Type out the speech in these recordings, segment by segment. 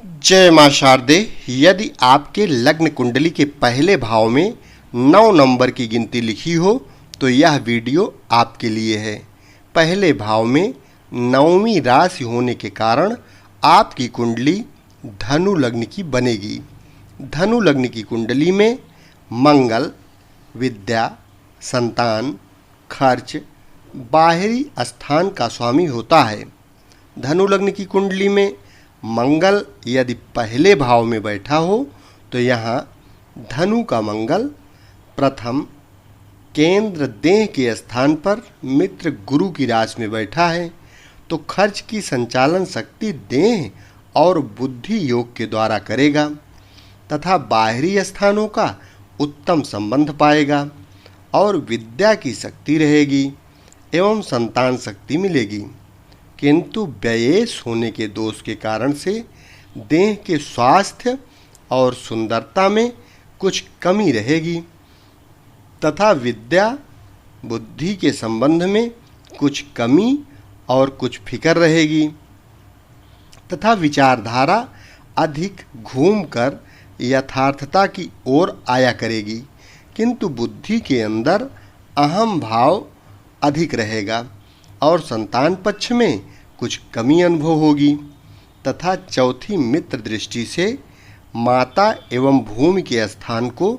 जय मां शारदे। यदि आपके लग्न कुंडली के पहले भाव में 9 नंबर की गिनती लिखी हो तो यह वीडियो आपके लिए है। पहले भाव में 9वीं राशि होने के कारण आपकी कुंडली धनु लग्न की बनेगी। धनु लग्न की कुंडली में मंगल विद्या, संतान, खर्च, बाहरी स्थान का स्वामी होता है। धनु लग्न की कुंडली में मंगल यदि पहले भाव में बैठा हो तो यहाँ धनु का मंगल प्रथम केंद्र देह के स्थान पर मित्र गुरु की राशि में बैठा है, तो खर्च की संचालन शक्ति देह और बुद्धि योग के द्वारा करेगा तथा बाहरी स्थानों का उत्तम संबंध पाएगा और विद्या की शक्ति रहेगी एवं संतान शक्ति मिलेगी। किंतु व्ययेश होने के दोष के कारण से देह के स्वास्थ्य और सुंदरता में कुछ कमी रहेगी तथा विद्या बुद्धि के संबंध में कुछ कमी और कुछ फिकर रहेगी तथा विचारधारा अधिक घूमकर यथार्थता की ओर आया करेगी, किंतु बुद्धि के अंदर अहम भाव अधिक रहेगा और संतान पक्ष में कुछ कमी अनुभव होगी तथा चौथी मित्र दृष्टि से माता एवं भूमि के स्थान को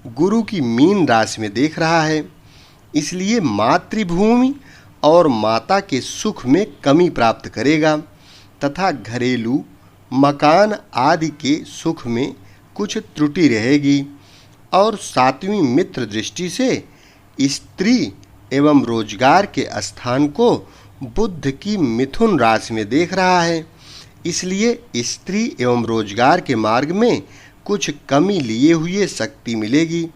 गुरु की मीन राशि में देख रहा है, इसलिए मातृभूमि और माता के सुख में कमी प्राप्त करेगा तथा घरेलू मकान आदि के सुख में कुछ त्रुटि रहेगी। और सातवीं मित्र दृष्टि से स्त्री एवं रोजगार के स्थान को बुध की मिथुन राशि में देख रहा है, इसलिए स्त्री एवं रोजगार के मार्ग में कुछ कमी लिए हुए शक्ति मिलेगी।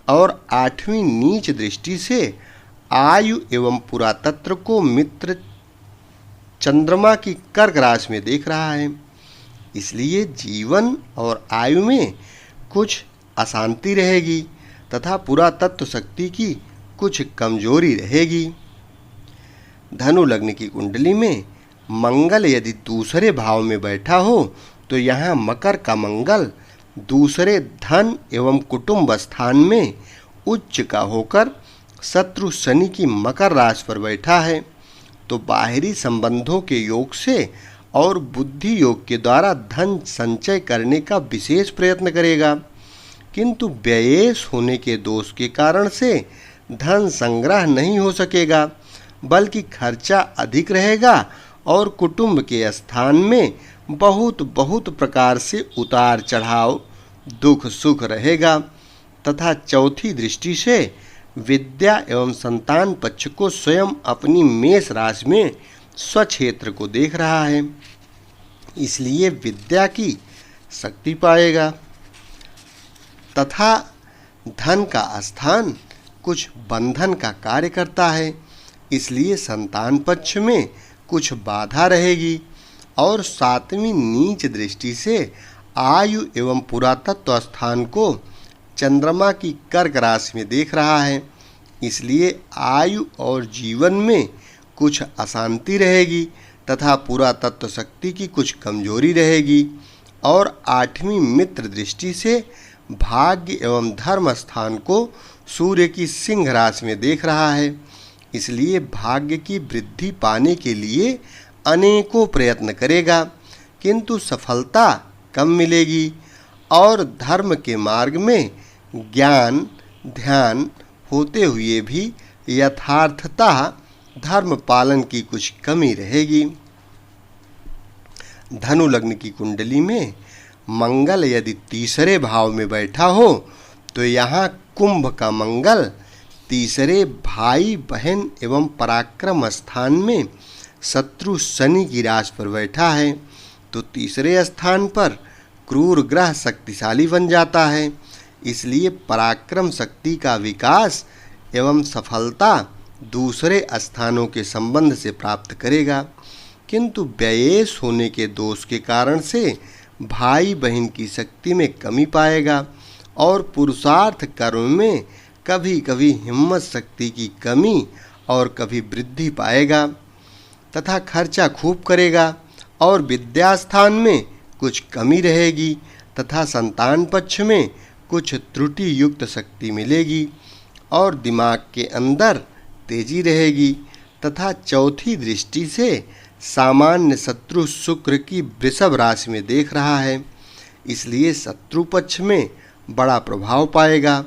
और आठवीं नीच दृष्टि से आयु एवं पुरातत्व को मित्र चंद्रमा की कर्क राशि में देख रहा है, इसलिए जीवन और आयु में कुछ अशांति रहेगी तथा पुरातत्व शक्ति की कुछ कमजोरी रहेगी। धनु लग्न की कुंडली में मंगल यदि दूसरे भाव में बैठा हो तो यहाँ मकर का मंगल दूसरे धन एवं कुटुंब स्थान में उच्च का होकर शत्रु शनि की मकर राशि पर बैठा है, तो बाहरी संबंधों के योग से और बुद्धि योग के द्वारा धन संचय करने का विशेष प्रयत्न करेगा, किंतु व्ययेश होने के दोष के कारण से धन संग्रह नहीं हो सकेगा, बल्कि खर्चा अधिक रहेगा और कुटुंब के स्थान में बहुत प्रकार से उतार चढ़ाव दुख सुख रहेगा तथा चौथी दृष्टि से विद्या एवं संतान पक्ष को स्वयं अपनी मेष राशि में स्वक्षेत्र को देख रहा है, इसलिए विद्या की शक्ति पाएगा तथा धन का स्थान कुछ बंधन का कार्य करता है, इसलिए संतान पक्ष में कुछ बाधा रहेगी। और सातवीं नीच दृष्टि से आयु एवं पुरातत्व स्थान को चंद्रमा की कर्क राशि में देख रहा है, इसलिए आयु और जीवन में कुछ अशांति रहेगी तथा पुरातत्व शक्ति की कुछ कमजोरी रहेगी। और आठवीं मित्र दृष्टि से भाग्य एवं धर्म स्थान को सूर्य की सिंह राशि में देख रहा है, इसलिए भाग्य की वृद्धि पाने के लिए अनेकों प्रयत्न करेगा, किंतु सफलता कम मिलेगी। और धर्म के मार्ग में ज्ञान ध्यान होते हुए भी यथार्थता धर्म पालन की कुछ कमी रहेगी। धनु लग्न की कुंडली में मंगल यदि तीसरे भाव में बैठा हो तो यहाँ कुंभ का मंगल तीसरे भाई बहन एवं पराक्रम स्थान में शत्रु शनि की राशि पर बैठा है, तो तीसरे स्थान पर क्रूर ग्रह शक्तिशाली बन जाता है, इसलिए पराक्रम शक्ति का विकास एवं सफलता दूसरे स्थानों के संबंध से प्राप्त करेगा, किंतु व्ययेश होने के दोष के कारण से भाई बहन की शक्ति में कमी पाएगा और पुरुषार्थ कर्म में कभी कभी हिम्मत शक्ति की कमी और कभी वृद्धि पाएगा तथा खर्चा खूब करेगा और विद्यास्थान में कुछ कमी रहेगी तथा संतान पक्ष में कुछ त्रुटि युक्त शक्ति मिलेगी और दिमाग के अंदर तेजी रहेगी तथा चौथी दृष्टि से सामान्य शत्रु शुक्र की वृषभ राशि में देख रहा है, इसलिए शत्रु पक्ष में बड़ा प्रभाव पाएगा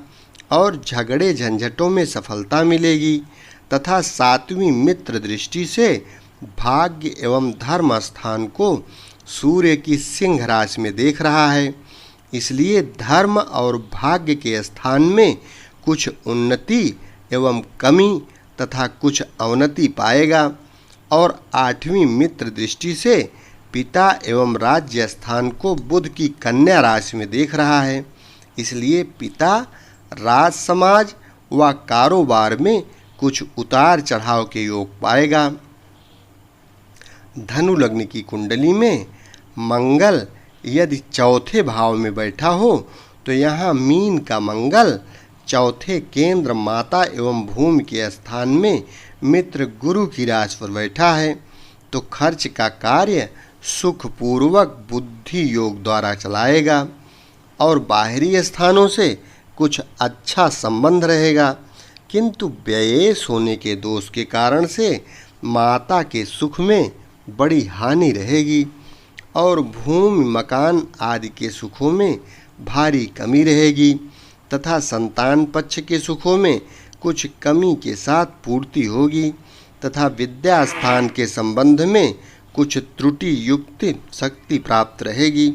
और झगड़े झंझटों में सफलता मिलेगी तथा सातवीं मित्र दृष्टि से भाग्य एवं धर्म स्थान को सूर्य की सिंह राशि में देख रहा है, इसलिए धर्म और भाग्य के स्थान में कुछ उन्नति एवं कमी तथा कुछ अवनति पाएगा और आठवीं मित्र दृष्टि से पिता एवं राज्य स्थान को बुध की कन्या राशि में देख रहा है, इसलिए पिता राज समाज व कारोबार में कुछ उतार चढ़ाव के योग पाएगा। धनु लग्न की कुंडली में मंगल यदि चौथे भाव में बैठा हो तो यहाँ मीन का मंगल चौथे केंद्र माता एवं भूमि के स्थान में मित्र गुरु की राशि पर बैठा है, तो खर्च का कार्य सुखपूर्वक बुद्धि योग द्वारा चलाएगा और बाहरी स्थानों से कुछ अच्छा संबंध रहेगा, किंतु व्ययेश होने के दोष के कारण से माता के सुख में बड़ी हानि रहेगी और भूमि मकान आदि के सुखों में भारी कमी रहेगी तथा संतान पक्ष के सुखों में कुछ कमी के साथ पूर्ति होगी तथा विद्या स्थान के संबंध में कुछ त्रुटि युक्त शक्ति प्राप्त रहेगी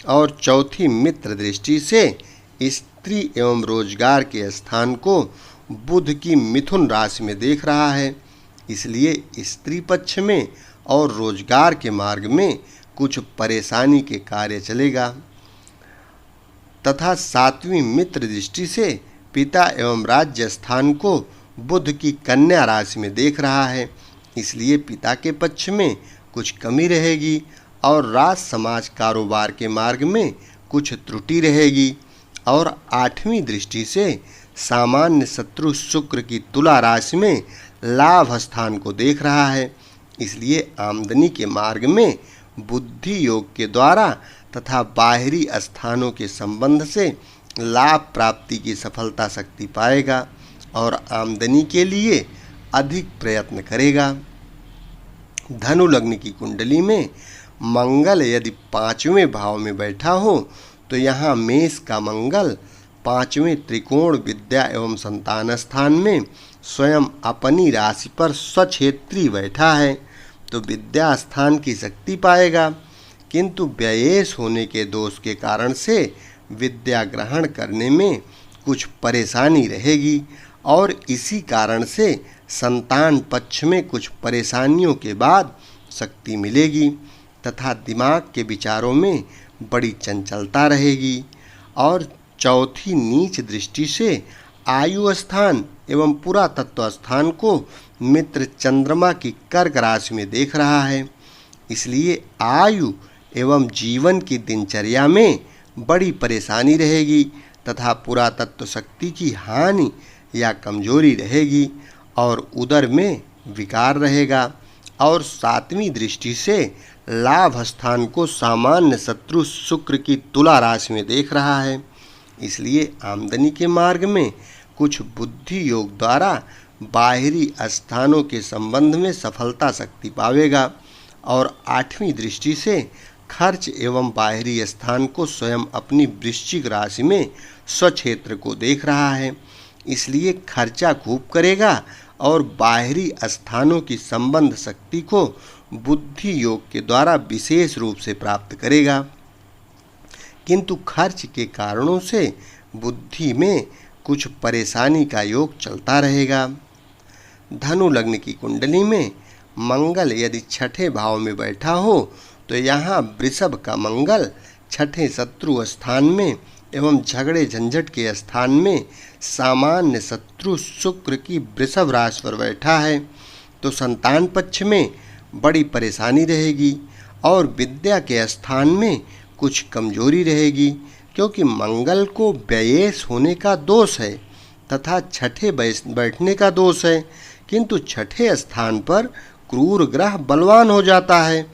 और चौथी मित्र दृष्टि से स्त्री एवं रोजगार के स्थान को बुध की मिथुन राशि में देख रहा है, इसलिए स्त्री पक्ष में और रोजगार के मार्ग में कुछ परेशानी के कार्य चलेगा तथा सातवीं मित्र दृष्टि से पिता एवं राज्य स्थान को बुध की कन्या राशि में देख रहा है, इसलिए पिता के पक्ष में कुछ कमी रहेगी और राज समाज कारोबार के मार्ग में कुछ त्रुटि रहेगी और आठवीं दृष्टि से सामान्य शत्रु शुक्र की तुला राशि में लाभ स्थान को देख रहा है, इसलिए आमदनी के मार्ग में बुद्धि योग के द्वारा तथा बाहरी स्थानों के संबंध से लाभ प्राप्ति की सफलता शक्ति पाएगा और आमदनी के लिए अधिक प्रयत्न करेगा। धनु लग्न की कुंडली में मंगल यदि पांचवें भाव में बैठा हो तो यहाँ मेष का मंगल पांचवें त्रिकोण विद्या एवं संतान स्थान में स्वयं अपनी राशि पर स्वक्षेत्री बैठा है, तो विद्या स्थान की शक्ति पाएगा, किंतु व्ययेश होने के दोष के कारण से विद्या ग्रहण करने में कुछ परेशानी रहेगी और इसी कारण से संतान पक्ष में कुछ परेशानियों के बाद शक्ति मिलेगी तथा दिमाग के विचारों में बड़ी चंचलता रहेगी और चौथी नीच दृष्टि से आयु स्थान एवं पुरातत्व स्थान को मित्र चंद्रमा की कर्क राशि में देख रहा है, इसलिए आयु एवं जीवन की दिनचर्या में बड़ी परेशानी रहेगी तथा पुरातत्व शक्ति की हानि या कमजोरी रहेगी और उदर में विकार रहेगा और सातवीं दृष्टि से लाभ स्थान को सामान्य शत्रु शुक्र की तुला राशि में देख रहा है, इसलिए आमदनी के मार्ग में कुछ बुद्धि योग द्वारा बाहरी स्थानों के संबंध में सफलता शक्ति पावेगा और आठवीं दृष्टि से खर्च एवं बाहरी स्थान को स्वयं अपनी वृश्चिक राशि में स्वक्षेत्र को देख रहा है, इसलिए खर्चा खूब करेगा और बाहरी स्थानों की संबंध शक्ति को बुद्धि योग के द्वारा विशेष रूप से प्राप्त करेगा, किंतु खर्च के कारणों से बुद्धि में कुछ परेशानी का योग चलता रहेगा। धनु लग्न की कुंडली में मंगल यदि छठे भाव में बैठा हो तो यहाँ वृषभ का मंगल छठे शत्रु स्थान में एवं झगड़े झंझट के स्थान में सामान्य शत्रु शुक्र की वृषभ राशि पर बैठा है, तो संतान पक्ष में बड़ी परेशानी रहेगी और विद्या के स्थान में कुछ कमजोरी रहेगी, क्योंकि मंगल को व्ययेश होने का दोष है तथा छठे बैठने का दोष है, किंतु छठे स्थान पर क्रूर ग्रह बलवान हो जाता है,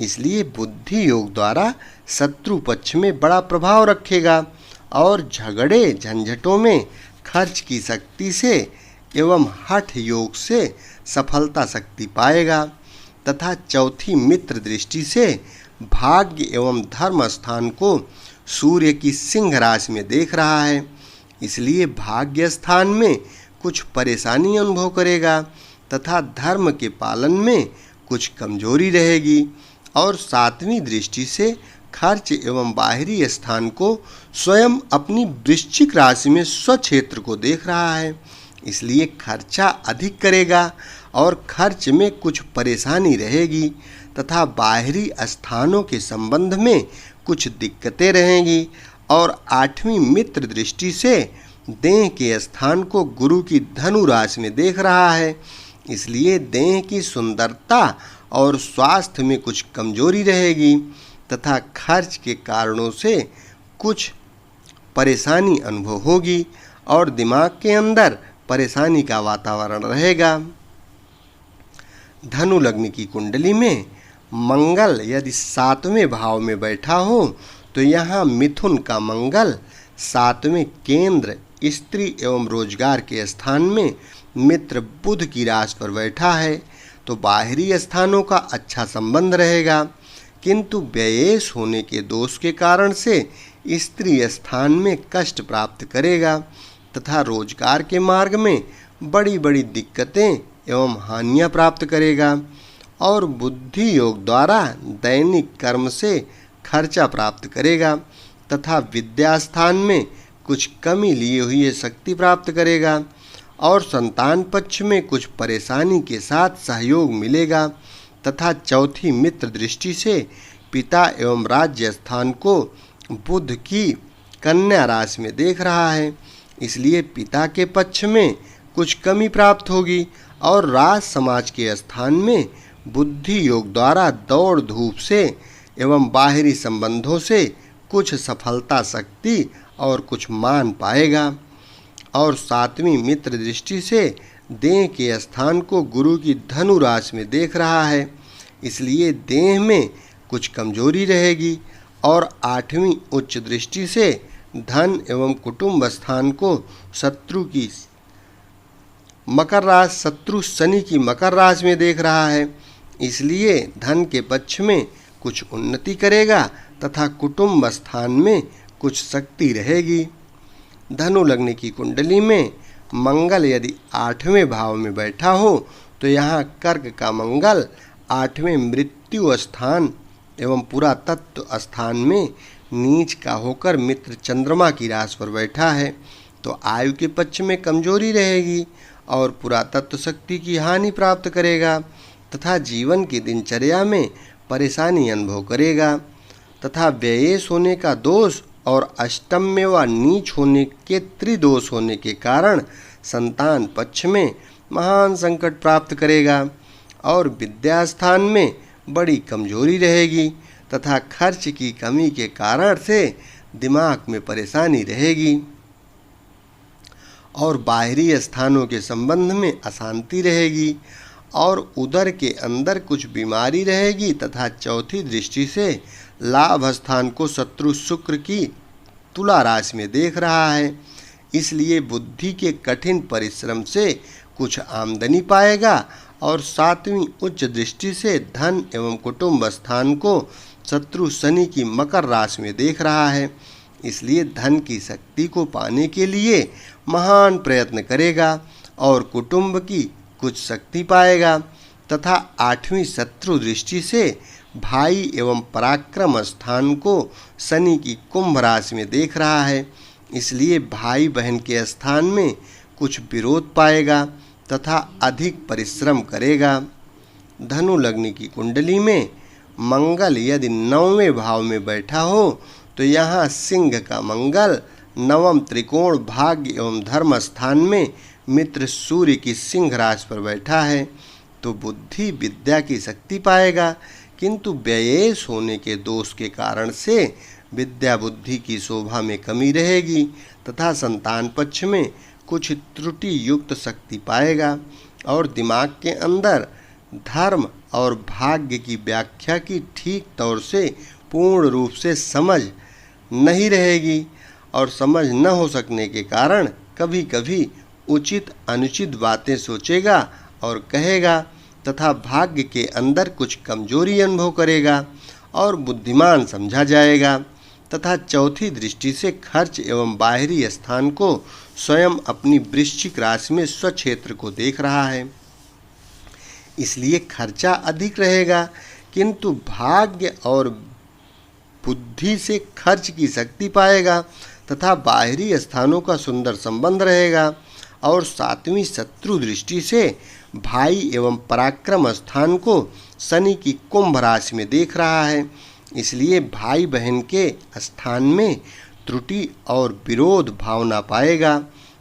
इसलिए बुद्धि योग द्वारा शत्रु पक्ष में बड़ा प्रभाव रखेगा और झगड़े झंझटों में खर्च की शक्ति से एवं हठ योग से सफलता शक्ति पाएगा तथा चौथी मित्र दृष्टि से भाग्य एवं धर्म स्थान को सूर्य की सिंह राशि में देख रहा है, इसलिए भाग्य स्थान में कुछ परेशानी अनुभव करेगा तथा धर्म के पालन में कुछ कमजोरी रहेगी और सातवीं दृष्टि से खर्च एवं बाहरी स्थान को स्वयं अपनी वृश्चिक राशि में स्वक्षेत्र को देख रहा है, इसलिए खर्चा अधिक करेगा और खर्च में कुछ परेशानी रहेगी तथा बाहरी स्थानों के संबंध में कुछ दिक्कतें रहेंगी और आठवीं मित्र दृष्टि से देह के स्थान को गुरु की धनु राशि में देख रहा है, इसलिए देह की सुंदरता और स्वास्थ्य में कुछ कमजोरी रहेगी तथा खर्च के कारणों से कुछ परेशानी अनुभव होगी और दिमाग के अंदर परेशानी का वातावरण रहेगा। धनु लग्न की कुंडली में मंगल यदि 7वें भाव में बैठा हो तो यहाँ मिथुन का मंगल 7वें केंद्र स्त्री एवं रोजगार के स्थान में मित्र बुध की राशि पर बैठा है तो बाहरी स्थानों का अच्छा संबंध रहेगा, किंतु व्ययेश होने के दोष के कारण से स्त्री स्थान में कष्ट प्राप्त करेगा तथा रोजगार के मार्ग में बड़ी बड़ी दिक्कतें एवं हानियां प्राप्त करेगा और बुद्धि योग द्वारा दैनिक कर्म से खर्चा प्राप्त करेगा तथा विद्या स्थान में कुछ कमी लिए हुए शक्ति प्राप्त करेगा और संतान पक्ष में कुछ परेशानी के साथ सहयोग मिलेगा तथा चौथी मित्र दृष्टि से पिता एवं राज्य स्थान को बुध की कन्या राशि में देख रहा है, इसलिए पिता के पक्ष में कुछ कमी प्राप्त होगी और राज समाज के स्थान में बुद्धि योग द्वारा दौड़ धूप से एवं बाहरी संबंधों से कुछ सफलता शक्ति और कुछ मान पाएगा और सातवीं मित्र दृष्टि से देह के स्थान को गुरु की धनु राशि में देख रहा है, इसलिए देह में कुछ कमजोरी रहेगी और आठवीं उच्च दृष्टि से धन एवं कुटुंब स्थान को शत्रु शनि की मकर राशि में देख रहा है, इसलिए धन के पक्ष में कुछ उन्नति करेगा तथा कुटुंब स्थान में कुछ शक्ति रहेगी। धनु लग्न की कुंडली में मंगल यदि 8वें भाव में बैठा हो तो यहाँ कर्क का मंगल 8वें मृत्यु स्थान एवं पुरातत्व स्थान में नीच का होकर मित्र चंद्रमा की राशि पर बैठा है तो आयु के पक्ष में कमजोरी रहेगी और पुरातत्व शक्ति की हानि प्राप्त करेगा तथा जीवन की दिनचर्या में परेशानी अनुभव करेगा तथा व्ययेश होने का दोष और अष्टम में व नीच होने के त्रिदोष होने के कारण संतान पक्ष में महान संकट प्राप्त करेगा और विद्या स्थान में बड़ी कमजोरी रहेगी तथा खर्च की कमी के कारण से दिमाग में परेशानी रहेगी और बाहरी स्थानों के संबंध में अशांति रहेगी और उदर के अंदर कुछ बीमारी रहेगी तथा चौथी दृष्टि से लाभ स्थान को शत्रु शुक्र की तुला राशि में देख रहा है, इसलिए बुद्धि के कठिन परिश्रम से कुछ आमदनी पाएगा और सातवीं उच्च दृष्टि से धन एवं कुटुंब स्थान को शत्रु शनि की मकर राशि में देख रहा है, इसलिए धन की शक्ति को पाने के लिए महान प्रयत्न करेगा और कुटुंब की कुछ शक्ति पाएगा तथा आठवीं शत्रु दृष्टि से भाई एवं पराक्रम स्थान को शनि की कुंभ राशि में देख रहा है, इसलिए भाई बहन के स्थान में कुछ विरोध पाएगा तथा अधिक परिश्रम करेगा। धनु लग्न की कुंडली में मंगल यदि 9वें भाव में बैठा हो तो यहाँ सिंह का मंगल नवम त्रिकोण भाग्य एवं धर्म स्थान में मित्र सूर्य की सिंह राशि पर बैठा है तो बुद्धि विद्या की शक्ति पाएगा, किंतु व्ययेश होने के दोष के कारण से विद्या बुद्धि की शोभा में कमी रहेगी तथा संतान पक्ष में कुछ त्रुटि युक्त शक्ति पाएगा और दिमाग के अंदर धर्म और भाग्य की व्याख्या की ठीक तौर से पूर्ण रूप से समझ नहीं रहेगी और समझ न हो सकने के कारण कभी कभी उचित अनुचित बातें सोचेगा और कहेगा तथा भाग्य के अंदर कुछ कमजोरी अनुभव करेगा और बुद्धिमान समझा जाएगा तथा चौथी दृष्टि से खर्च एवं बाहरी स्थान को स्वयं अपनी वृश्चिक राशि में स्वक्षेत्र को देख रहा है, इसलिए खर्चा अधिक रहेगा, किंतु भाग्य और बुद्धि से खर्च की शक्ति पाएगा तथा बाहरी स्थानों का सुंदर संबंध रहेगा। और सातवीं शत्रु दृष्टि से भाई एवं पराक्रम स्थान को शनि की कुंभ राशि में देख रहा है, इसलिए भाई बहन के स्थान में त्रुटि और विरोध भावना पाएगा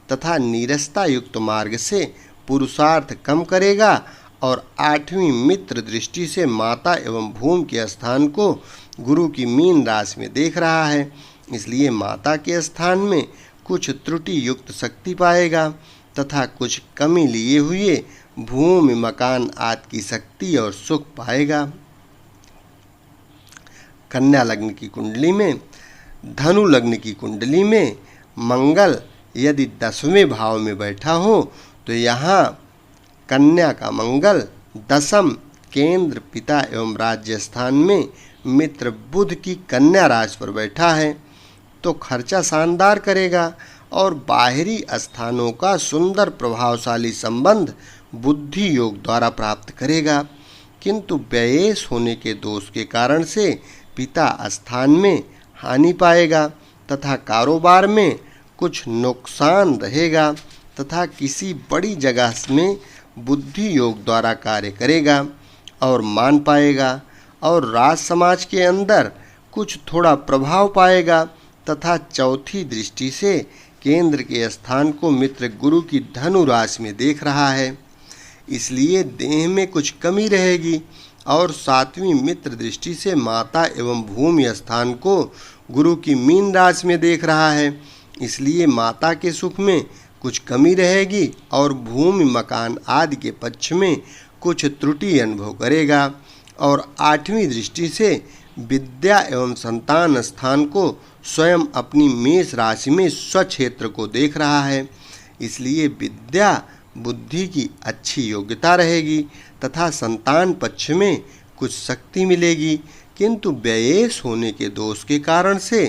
तथा नीरसता युक्त मार्ग से पुरुषार्थ कम करेगा। और आठवीं मित्र दृष्टि से माता एवं भूमि के स्थान को गुरु की मीन राशि में देख रहा है, इसलिए माता के स्थान में कुछ त्रुटि युक्त शक्ति पाएगा तथा कुछ कमी लिए हुए भूमि मकान आदि की शक्ति और सुख पाएगा। कन्या लग्न की कुंडली में, धनु लग्न की कुंडली में मंगल यदि 10वें भाव में बैठा हो तो यहाँ कन्या का मंगल दशम केंद्र पिता एवं राज्य स्थान में मित्र बुध की कन्या राशि पर बैठा है तो खर्चा शानदार करेगा और बाहरी स्थानों का सुंदर प्रभावशाली संबंध बुद्धि योग द्वारा प्राप्त करेगा, किंतु व्ययेश होने के दोष के कारण से पिता स्थान में हानि पाएगा तथा कारोबार में कुछ नुकसान रहेगा तथा किसी बड़ी जगह में बुद्धि योग द्वारा कार्य करेगा और मान पाएगा और राज समाज के अंदर कुछ थोड़ा प्रभाव पाएगा तथा चौथी दृष्टि से केंद्र के स्थान को मित्र गुरु की धनु राशि में देख रहा है, इसलिए देह में कुछ कमी रहेगी। और सातवीं मित्र दृष्टि से माता एवं भूमि स्थान को गुरु की मीन राशि में देख रहा है, इसलिए माता के सुख में कुछ कमी रहेगी और भूमि मकान आदि के पक्ष में कुछ त्रुटि अनुभव करेगा। और आठवीं दृष्टि से विद्या एवं संतान स्थान को स्वयं अपनी मेष राशि में स्वक्षेत्र को देख रहा है, इसलिए विद्या बुद्धि की अच्छी योग्यता रहेगी तथा संतान पक्ष में कुछ शक्ति मिलेगी, किंतु व्ययेश होने के दोष के कारण से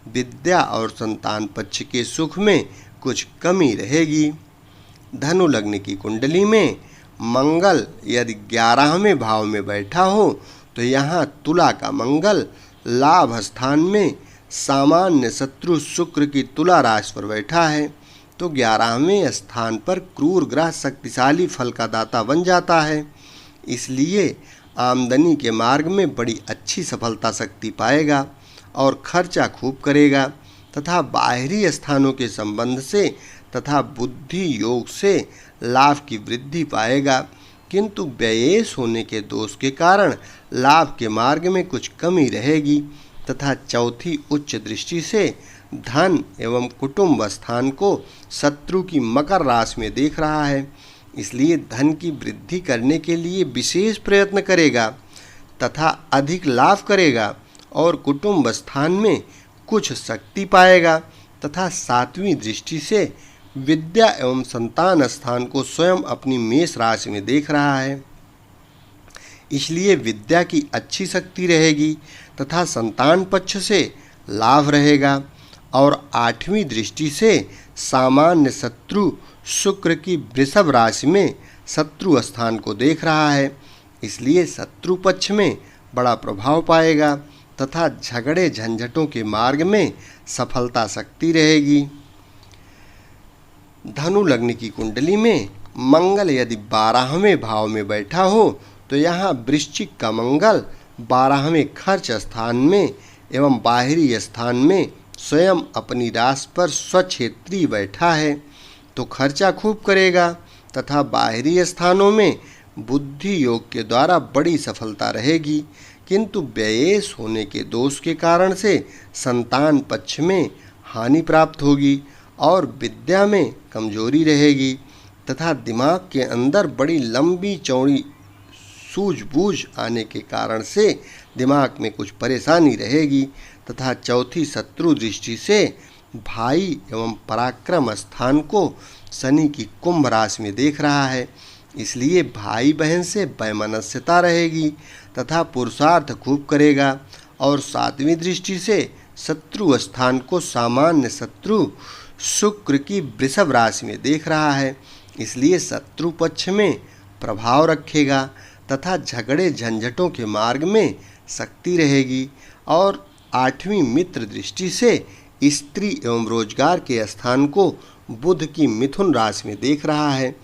विद्या और संतान पक्ष के सुख में कुछ कमी रहेगी। धनु लग्न की कुंडली में मंगल यदि 11वें भाव में बैठा हो तो यहाँ तुला का मंगल लाभ स्थान में सामान्य शत्रु शुक्र की तुला राशि पर बैठा है तो 11वें स्थान पर क्रूर ग्रह शक्तिशाली फल का दाता बन जाता है, इसलिए आमदनी के मार्ग में बड़ी अच्छी सफलता शक्ति पाएगा और खर्चा खूब करेगा तथा बाहरी स्थानों के संबंध से तथा बुद्धि योग से लाभ की वृद्धि पाएगा, किंतु व्ययेश होने के दोष के कारण लाभ के मार्ग में कुछ कमी रहेगी तथा चौथी उच्च दृष्टि से धन एवं कुटुंब स्थान को शत्रु की मकर राशि में देख रहा है, इसलिए धन की वृद्धि करने के लिए विशेष प्रयत्न करेगा तथा अधिक लाभ करेगा और कुटुंब स्थान में कुछ शक्ति पाएगा तथा सातवीं दृष्टि से विद्या एवं संतान स्थान को स्वयं अपनी मेष राशि में देख रहा है, इसलिए विद्या की अच्छी शक्ति रहेगी तथा संतान पक्ष से लाभ रहेगा। और आठवीं दृष्टि से सामान्य शत्रु शुक्र की वृषभ राशि में शत्रु स्थान को देख रहा है, इसलिए शत्रु पक्ष में बड़ा प्रभाव पाएगा तथा झगड़े झंझटों के मार्ग में सफलता शक्ति रहेगी। धनु लग्न की कुंडली में मंगल यदि 12वें भाव में बैठा हो तो यहाँ वृश्चिक का मंगल 12वें खर्च स्थान में एवं बाहरी स्थान में स्वयं अपनी राशि पर स्वक्षेत्री बैठा है तो खर्चा खूब करेगा तथा बाहरी स्थानों में बुद्धि योग के द्वारा बड़ी सफलता रहेगी, किंतु व्ययेश होने के दोष के कारण से संतान पक्ष में हानि प्राप्त होगी और विद्या में कमजोरी रहेगी तथा दिमाग के अंदर बड़ी लंबी चौड़ी सूझबूझ आने के कारण से दिमाग में कुछ परेशानी रहेगी तथा चौथी शत्रु दृष्टि से भाई एवं पराक्रम स्थान को शनि की कुंभ राशि में देख रहा है, इसलिए भाई बहन से वैमनस्यता रहेगी तथा पुरुषार्थ खूब करेगा। और सातवीं दृष्टि से शत्रु स्थान को सामान्य शत्रु शुक्र की वृषभ राशि में देख रहा है, इसलिए शत्रु पक्ष में प्रभाव रखेगा तथा झगड़े झंझटों के मार्ग में शक्ति रहेगी। और आठवीं मित्र दृष्टि से स्त्री एवं रोजगार के स्थान को बुध की मिथुन राशि में देख रहा है,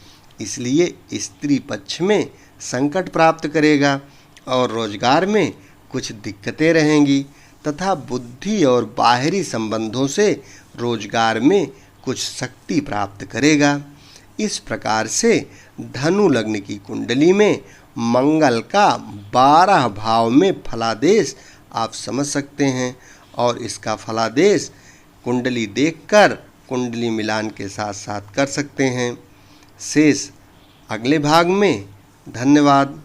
इसलिए स्त्री पक्ष में संकट प्राप्त करेगा और रोजगार में कुछ दिक्कतें रहेंगी तथा बुद्धि और बाहरी संबंधों से रोजगार में कुछ शक्ति प्राप्त करेगा। इस प्रकार से धनु लग्न की कुंडली में मंगल का 12 भाव में फलादेश आप समझ सकते हैं और इसका फलादेश कुंडली देखकर कुंडली मिलान के साथ साथ कर सकते हैं। शेष अगले भाग में। धन्यवाद।